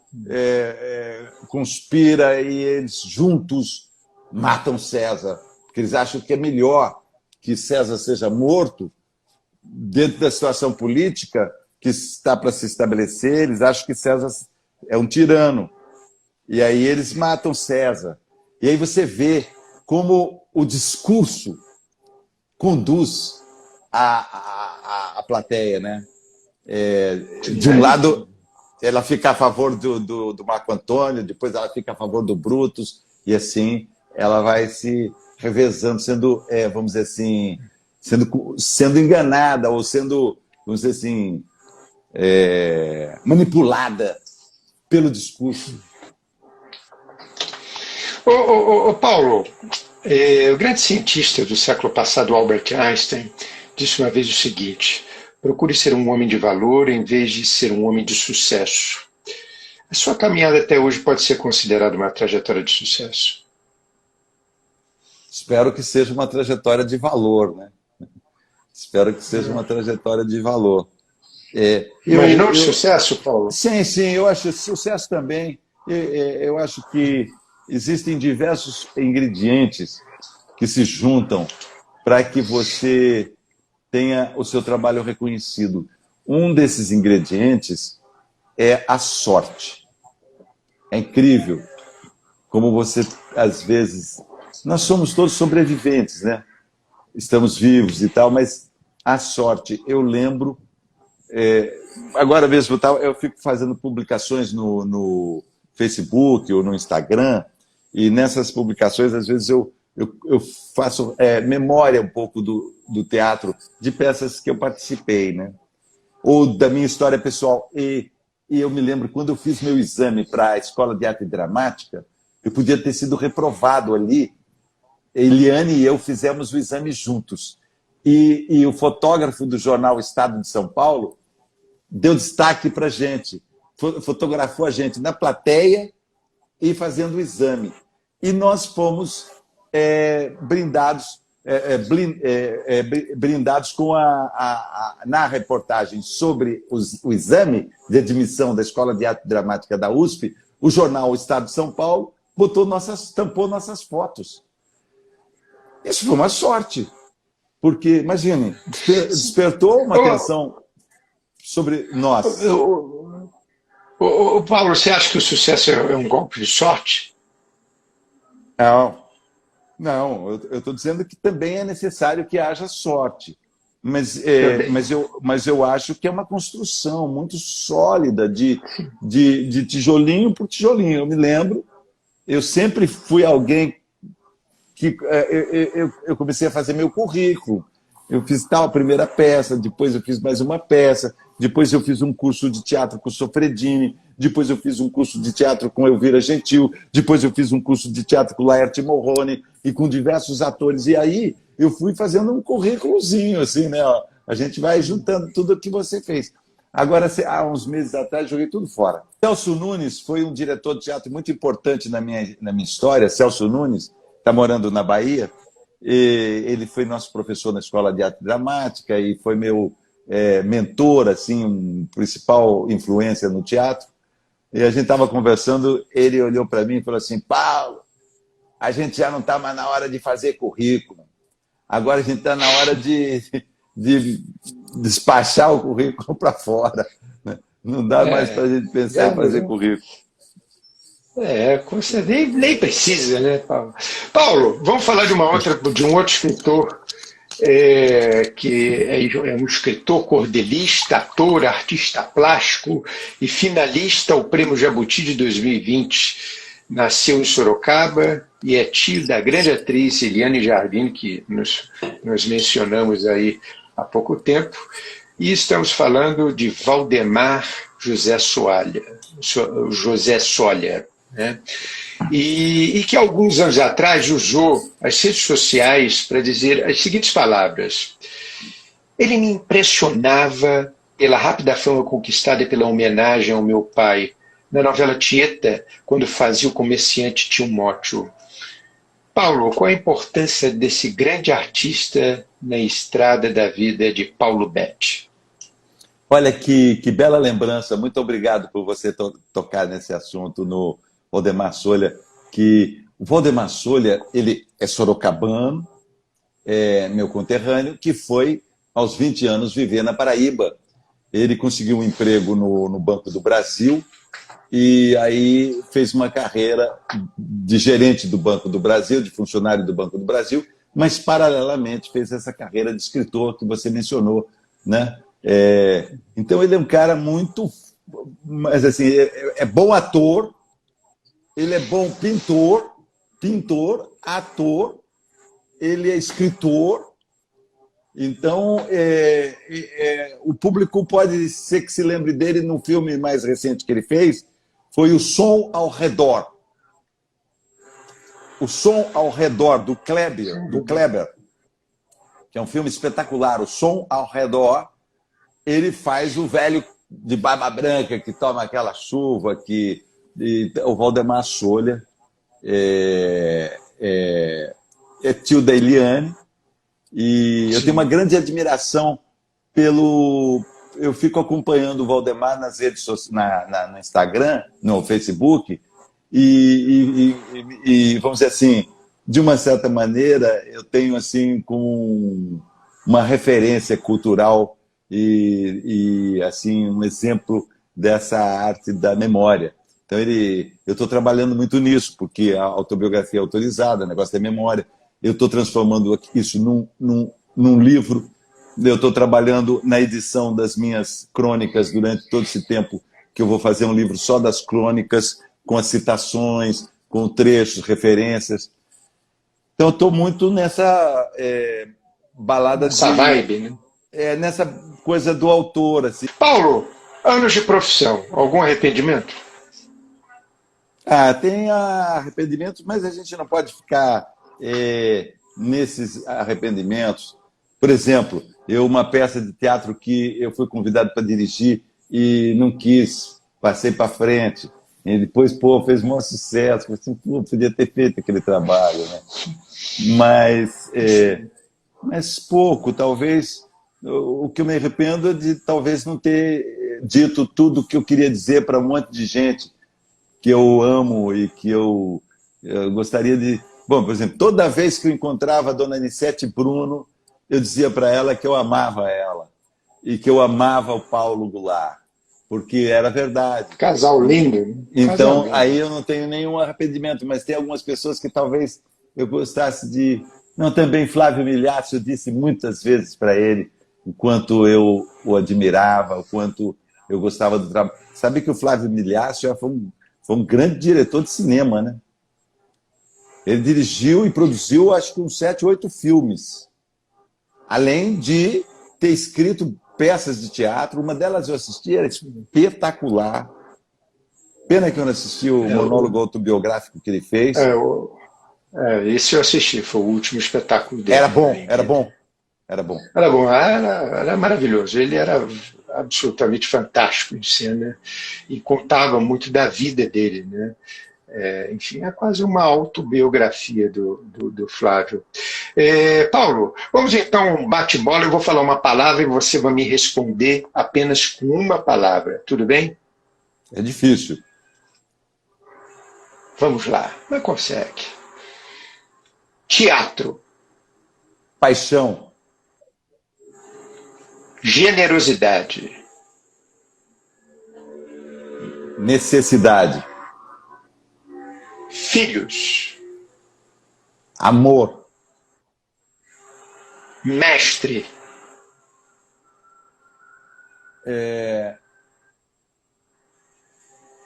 conspira e eles juntos matam César, porque eles acham que é melhor que César seja morto dentro da situação política que está para se estabelecer. Eles acham que César é um tirano, e aí eles matam César. E aí você vê como o discurso conduz a plateia, né? De um lado, ela fica a favor do Marco Antônio, depois ela fica a favor do Brutus, e assim ela vai se revezando, sendo, vamos dizer assim, sendo enganada ou sendo, vamos dizer assim, manipulada pelo discurso. Paulo, o grande cientista do século passado, Albert Einstein, disse uma vez o seguinte: procure ser um homem de valor em vez de ser um homem de sucesso. A sua caminhada até hoje pode ser considerada uma trajetória de sucesso? Espero que seja uma trajetória de valor, né? Espero que seja uma trajetória de valor. Mas não de sucesso, Paulo? Sim, eu acho sucesso também. Eu acho que existem diversos ingredientes que se juntam para que você tenha o seu trabalho reconhecido. Um desses ingredientes é a sorte. É incrível como você, às vezes... Nós somos todos sobreviventes, né? Estamos vivos e tal, mas a sorte, eu lembro... agora mesmo eu fico fazendo publicações no Facebook ou no Instagram, e nessas publicações, às vezes, eu faço memória um pouco do teatro, de peças que eu participei, né? Ou da minha história pessoal. E eu me lembro, quando eu fiz meu exame para a Escola de Arte Dramática, eu podia ter sido reprovado ali. Eliane e eu fizemos o exame juntos. E o fotógrafo do jornal Estado de São Paulo deu destaque para a gente, fotografou a gente na plateia e fazendo o exame. E nós fomos brindados com na reportagem sobre o exame de admissão da Escola de Arte Dramática da USP, o jornal Estado de São Paulo tampou nossas fotos. Isso foi uma sorte, porque, imagine, despertou uma atenção sobre nós. Paulo, você acha que o sucesso é um golpe de sorte? Não, eu estou dizendo que também é necessário que haja sorte. Mas eu acho que é uma construção muito sólida de tijolinho por tijolinho. Eu me lembro, eu sempre fui alguém que eu comecei a fazer meu currículo. Eu fiz tal primeira peça, depois eu fiz mais uma peça, depois eu fiz um curso de teatro com Sofredini, depois eu fiz um curso de teatro com Elvira Gentil, depois eu fiz um curso de teatro com Laerte Morrone e com diversos atores. E aí eu fui fazendo um currículozinho, assim, né? A gente vai juntando tudo o que você fez. Agora, há uns meses atrás, joguei tudo fora. Celso Nunes foi um diretor de teatro muito importante na minha história. Celso Nunes está morando na Bahia. Ele foi nosso professor na Escola de Arte Dramática e foi meu mentor, assim, principal influência no teatro. E a gente estava conversando, ele olhou para mim e falou assim: Paulo, a gente já não está mais na hora de fazer currículo. Agora a gente está na hora de despachar o currículo para fora. Né? Não dá mais para a gente pensar em fazer currículo. Você nem precisa, né, Paulo? Paulo, vamos falar de um outro escritor, que é um escritor, cordelista, ator, artista plástico e finalista ao Prêmio Jabuti de 2020. Nasceu em Sorocaba e é tio da grande atriz Eliane Jardim, que nós mencionamos aí há pouco tempo. E estamos falando de Valdemar José Soalha. né? E que alguns anos atrás usou as redes sociais para dizer as seguintes palavras: ele me impressionava pela rápida fama conquistada e pela homenagem ao meu pai na novela Tieta, quando fazia o comerciante Timóteo. Paulo, qual a importância desse grande artista na estrada da vida de Paulo Betti? Olha que bela lembrança. Muito obrigado por você tocar nesse assunto no Valdemar Solha, que o Valdemar Solha, ele é sorocabano, é meu conterrâneo, que foi aos 20 anos viver na Paraíba. Ele conseguiu um emprego no Banco do Brasil e aí fez uma carreira de gerente do Banco do Brasil, de funcionário do Banco do Brasil, mas paralelamente fez essa carreira de escritor que você mencionou, né? Então ele é um cara muito, mas assim, é bom ator, ele é bom pintor, ator, ele é escritor. Então, o público pode ser que se lembre dele no filme mais recente que ele fez, foi O Som ao Redor. O Som ao Redor, do Kleber, que é um filme espetacular. O Som ao Redor, ele faz o velho de barba branca que toma aquela chuva, o Valdemar Solha é tio da Eliane. E eu tenho uma grande admiração pelo... Eu fico acompanhando o Valdemar nas redes sociais, no Instagram, no Facebook, e vamos dizer assim, de uma certa maneira, eu tenho assim com uma referência cultural e assim um exemplo dessa arte da memória. Então eu estou trabalhando muito nisso, porque a autobiografia é autorizada, o negócio da memória. Eu estou transformando isso num livro. Eu estou trabalhando na edição das minhas crônicas durante todo esse tempo, que eu vou fazer um livro só das crônicas, com as citações, com trechos, referências. Então, eu estou muito nessa balada essa vibe, né? Nessa coisa do autor. Assim. Paulo, anos de profissão, algum arrependimento? Tem arrependimentos, mas a gente não pode ficar nesses arrependimentos. Por exemplo, uma peça de teatro que eu fui convidado para dirigir e não quis, passei para frente. E depois, fez um maior sucesso. Assim, podia ter feito aquele trabalho, né? Mas pouco, talvez. O que eu me arrependo é de talvez não ter dito tudo o que eu queria dizer para um monte de gente que eu amo e que eu gostaria de... Bom, por exemplo, toda vez que eu encontrava a dona Anissete Bruno, eu dizia para ela que eu amava ela e que eu amava o Paulo Goulart, porque era verdade. Casal lindo. Então, aí eu não tenho nenhum arrependimento, mas tem algumas pessoas que talvez eu gostasse de... Não, também Flávio Milhazzo, eu disse muitas vezes para ele o quanto eu o admirava, o quanto eu gostava do trabalho. Sabe que o Flávio Milhazzo já foi um grande diretor de cinema, né? Ele dirigiu e produziu, acho que uns 7, 8 filmes. Além de ter escrito peças de teatro. Uma delas eu assisti, era espetacular. Pena que eu não assisti o monólogo autobiográfico que ele fez. Esse eu assisti, foi o último espetáculo dele. Era bom, era bom. Era bom. Era maravilhoso. Ele era absolutamente fantástico em cena e contava muito da vida dele, né? Enfim, é quase uma autobiografia do Flávio. Paulo, vamos então um bate-bola. Eu vou falar uma palavra e você vai me responder apenas com uma palavra. Tudo bem? É difícil. Vamos lá. Mas consegue. Teatro. Paixão. Generosidade. Necessidade. Filhos. Amor. Mestre.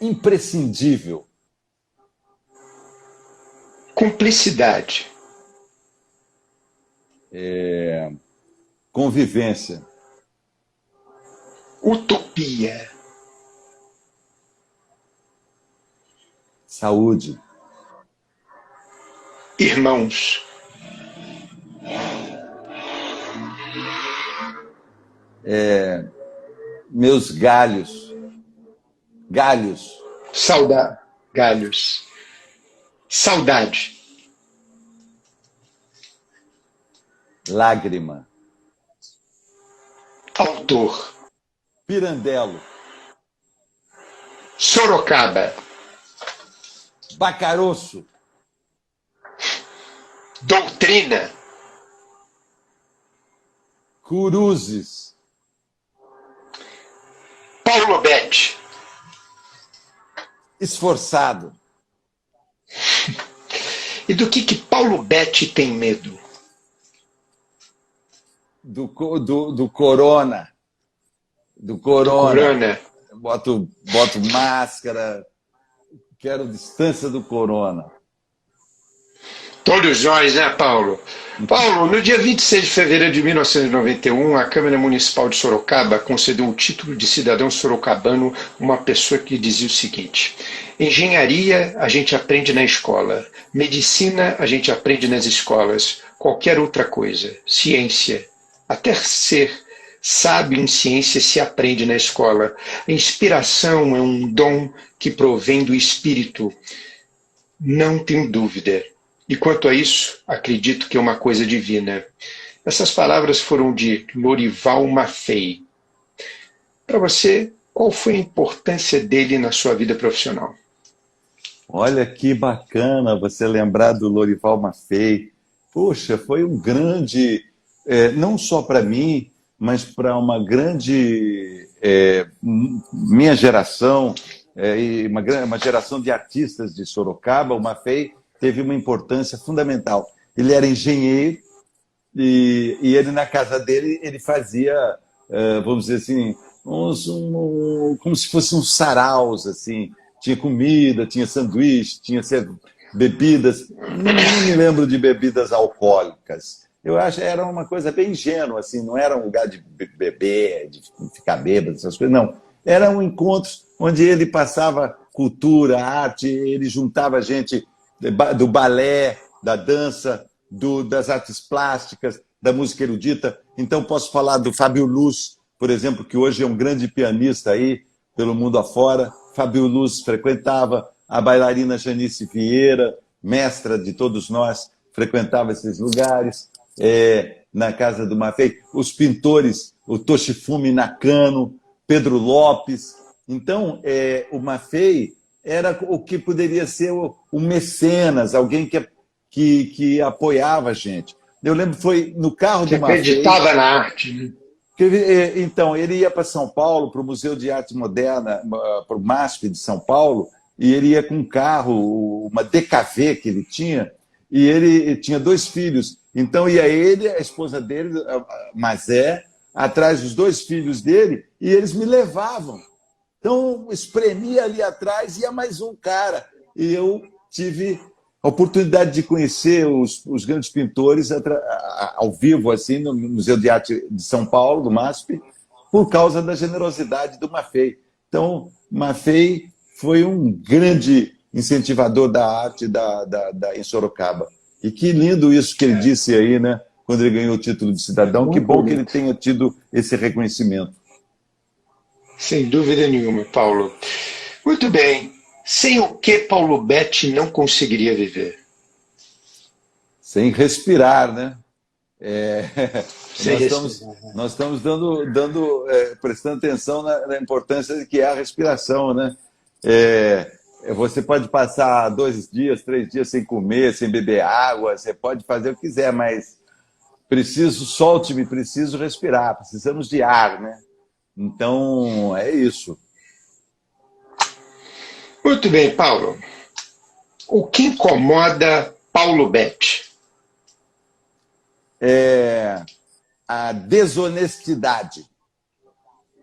Imprescindível. Cumplicidade. Convivência. Utopia. Saúde. Irmãos. Meus galhos. Galhos. Galhos. Saudade. Lágrima. Autor. Pirandello. Sorocaba. Bacaroço. Doutrina. Curuzes. Paulo Betti. Esforçado. E do que Paulo Betti tem medo? Do corona. Do corona. Corona. Boto máscara. Quero distância do corona. Todos nós, né, Paulo? Paulo, no dia 26 de fevereiro de 1991, a Câmara Municipal de Sorocaba concedeu o título de cidadão sorocabano a uma pessoa que dizia o seguinte: engenharia a gente aprende na escola, medicina a gente aprende nas escolas, qualquer outra coisa, ciência, até ser sábio em ciência se aprende na escola. A inspiração é um dom que provém do espírito, não tenho dúvida. E quanto a isso, acredito que é uma coisa divina. Essas palavras foram de Lorival Maffei. Para você, qual foi a importância dele na sua vida profissional? Olha que bacana você lembrar do Lorival Maffei. Poxa, foi um grande, não só para mim, mas para uma grande minha geração, e uma geração de artistas de Sorocaba. O Maffei teve uma importância fundamental. Ele era engenheiro e ele, na casa dele, ele fazia, vamos dizer assim, como se fossem uns saraus, assim. Tinha comida, tinha sanduíche, tinha bebidas. Não me lembro de bebidas alcoólicas. Eu acho que era uma coisa bem ingênua, assim, não era um lugar de beber, de ficar bêbado, essas coisas, não. Eram encontros onde ele passava cultura, arte, ele juntava gente do balé, da dança, das artes plásticas, da música erudita. Então, posso falar do Fábio Luz, por exemplo, que hoje é um grande pianista aí, pelo mundo afora. Fábio Luz frequentava, a bailarina Janice Vieira, mestra de todos nós, frequentava esses lugares, na casa do Maffei. Os pintores, o Toshifumi Nakano, Pedro Lopes. Então, o Maffei era o que poderia ser o mecenas, alguém que apoiava a gente. Eu lembro, foi no carro do Maffei. Acreditava na arte, né? Então, ele ia para São Paulo, para o Museu de Arte Moderna, para o MASP de São Paulo, e ele ia com um carro, uma DKV que ele tinha, e ele tinha 2 filhos. Então, ia ele, a esposa dele, a Mazé, atrás dos 2 filhos dele, e eles me levavam. Então, espremia ali atrás, ia mais um cara. E eu tive a oportunidade de conhecer os grandes pintores ao vivo, assim, no Museu de Arte de São Paulo, do MASP, por causa da generosidade do Maffei. Então, Maffei foi um grande incentivador da arte em Sorocaba. E que lindo isso que ele disse aí, né? Quando ele ganhou o título de cidadão. Que bom que ele tenha tido esse reconhecimento. Sem dúvida nenhuma, Paulo. Muito bem. Sem o que Paulo Betti não conseguiria viver? Sem respirar, né? Nós estamos prestando atenção na importância de que é a respiração, né? Você pode passar 2 dias, 3 dias sem comer, sem beber água, você pode fazer o que quiser, mas solte-me, preciso respirar, precisamos de ar, né? Então, é isso. Muito bem, Paulo. O que incomoda Paulo Betti? A desonestidade,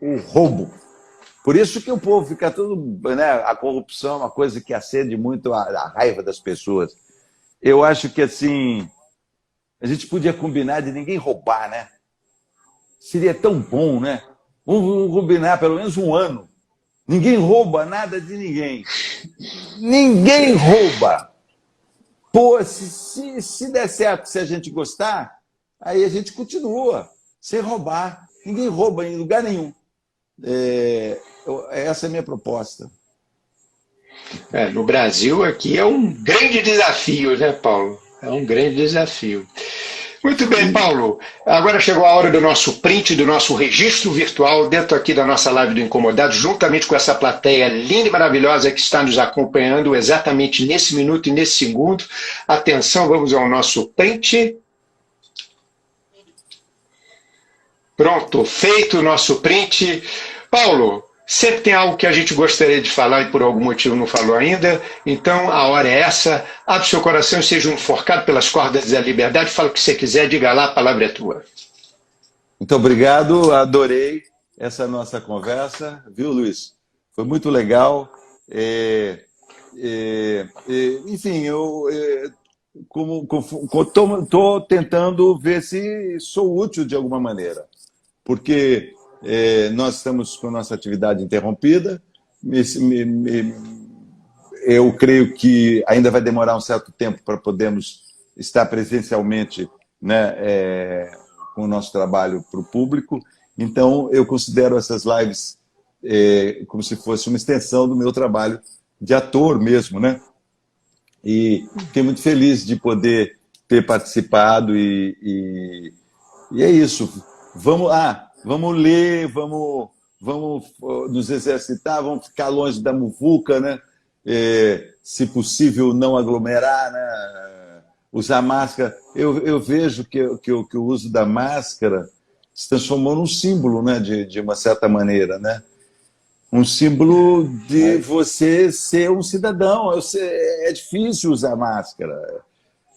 o roubo. Por isso que o povo fica todo... Né, a corrupção é uma coisa que acende muito a raiva das pessoas. Eu acho que, assim, a gente podia combinar de ninguém roubar, né? Seria tão bom, né? Vamos combinar pelo menos 1 ano. Ninguém rouba nada de ninguém. Ninguém rouba. Pô, se der certo, se a gente gostar, aí a gente continua sem roubar. Ninguém rouba em lugar nenhum. Essa é a minha proposta. No Brasil, aqui é um grande desafio, né, Paulo? É um grande desafio. Muito bem, Paulo. Agora chegou a hora do nosso print, do nosso registro virtual, dentro aqui da nossa live do Incomodado, juntamente com essa plateia linda e maravilhosa que está nos acompanhando exatamente nesse minuto e nesse segundo. Atenção, vamos ao nosso print. Pronto, feito o nosso print. Paulo, sempre tem algo que a gente gostaria de falar e por algum motivo não falou ainda, então a hora é essa. Abre seu coração e seja enforcado pelas cordas da liberdade. Fala o que você quiser, diga lá, a palavra é tua. Muito obrigado, adorei essa nossa conversa, viu, Luiz? Foi muito legal. Enfim, eu estou tentando ver se sou útil de alguma maneira, porque nós estamos com a nossa atividade interrompida. Eu creio que ainda vai demorar um certo tempo para podermos estar presencialmente, né, com o nosso trabalho para o público. Então, eu considero essas lives como se fosse uma extensão do meu trabalho de ator mesmo, né? E fiquei muito feliz de poder ter participado e é isso. Vamos ler, vamos nos exercitar, vamos ficar longe da muvuca, né? Se possível, não aglomerar, né? Usar máscara. Eu vejo que o uso da máscara se transformou num símbolo, né? De uma certa maneira, né? Um símbolo de você ser um cidadão. É difícil usar máscara.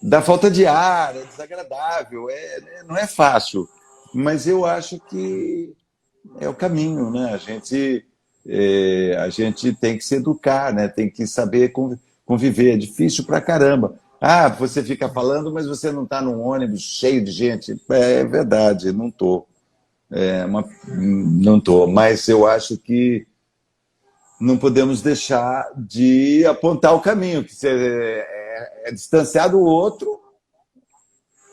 Dá falta de ar, é desagradável, não é fácil. Mas eu acho que é o caminho, né? A gente tem que se educar, né? Tem que saber conviver. É difícil pra caramba. Você fica falando, mas você não está num ônibus cheio de gente. É verdade, não estou. Não estou. Mas eu acho que não podemos deixar de apontar o caminho, que é distanciar do outro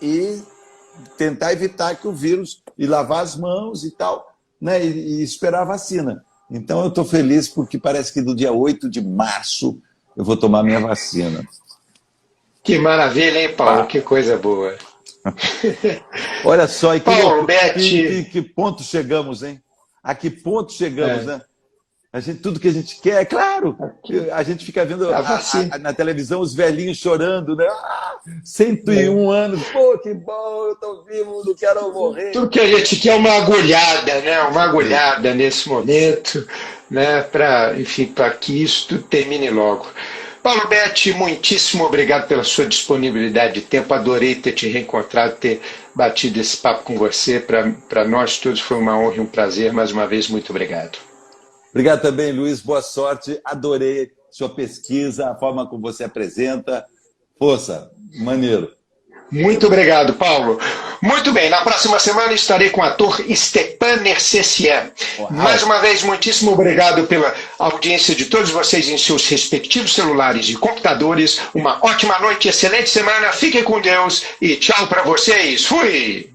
e tentar evitar que o vírus, e lavar as mãos e tal, né? E esperar a vacina. Então, eu estou feliz porque parece que no dia 8 de março eu vou tomar minha vacina. Que maravilha, hein, Paulo? Que coisa boa. Olha só, e Paulo, que ponto chegamos, hein? A que ponto chegamos, né? Tudo que a gente quer, é claro, a gente fica vendo na televisão os velhinhos chorando, né? 101 anos, pô, que bom, eu tô vivo, não quero morrer. Tudo que a gente quer é uma agulhada, né? Uma agulhada nesse momento, né? Para que isso tudo termine logo. Paulo Betti, muitíssimo obrigado pela sua disponibilidade de tempo. Adorei ter te reencontrado, ter batido esse papo com você. Para nós todos foi uma honra e um prazer. Mais uma vez, muito obrigado. Obrigado também, Luiz. Boa sorte. Adorei sua pesquisa, a forma como você apresenta. Força, maneiro. Muito obrigado, Paulo. Muito bem, na próxima semana estarei com o ator Stepan Nersessian. Mais uma vez, muitíssimo obrigado pela audiência de todos vocês em seus respectivos celulares e computadores. Uma ótima noite, excelente semana, fiquem com Deus e tchau para vocês. Fui!